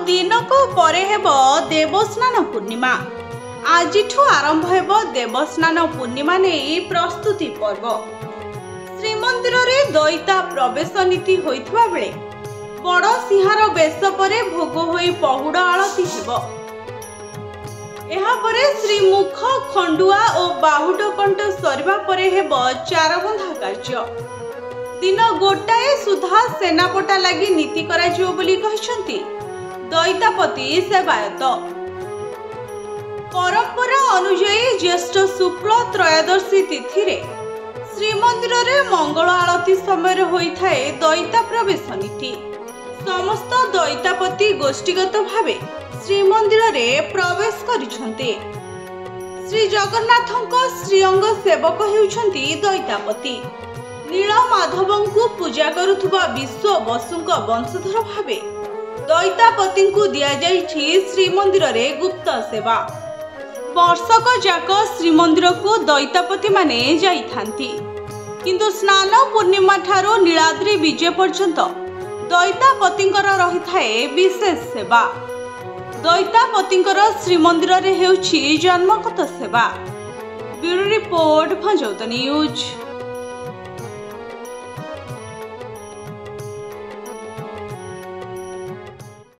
दिनक परे हेब देवस्नान पूर्णिमा। आज आरंभ हेब देवस्नान पूर्णिमा नहीं प्रस्तुति पर्व। श्रीमंदिर रे दैता प्रवेश नीति होइथबा बेले बड़ सिंहार बेश परे भोग होई पहुड़ आलती हेब। एहापरे श्रीमुख खंडुआ और बाहुड कंठ सरिबा परे हेब चारबंधा कार्य। दिन गोटाए सुधा सेनापटा लगी नीति कराजियो बोली कहिसंती दैतापति सेवायत। परंपरा अनुसार ज्येष्ठ शुक्ल त्रयोदशी तिथि रे श्रीमंदिर रे मंगल आरती समय होइथाए दैता प्रवेश नीति। समस्त दैतापति गोष्ठीगत भावे श्रीमंदिर रे प्रवेश करिसंते। श्री जगन्नाथଙ୍କ श्रीअंग सेवक हेउछंती दैतापति। नीलमाधवଙ୍କୁ पूजा करुथुबा विश्व बसुଙ୍କ वंशधर भावे दैतापतिଙ୍କୁ दियाଯାଇଛି श्रीमंदिर रे गुप्त सेवा। वर्षक जाक श्रीमंदिर को दैतापति माने जाइथांती, किंतु स्नान पूर्णिमा ठारो नीलाद्री विजय पर्यंत दैतापतिଙ୍କର रहिथाए विशेष सेवा। दैतापतिଙ୍କର श्रीमंदिर रे हेउछि जन्मगत सेवा। ब्यूरो रिपोर्ट भंजौत न्यूज।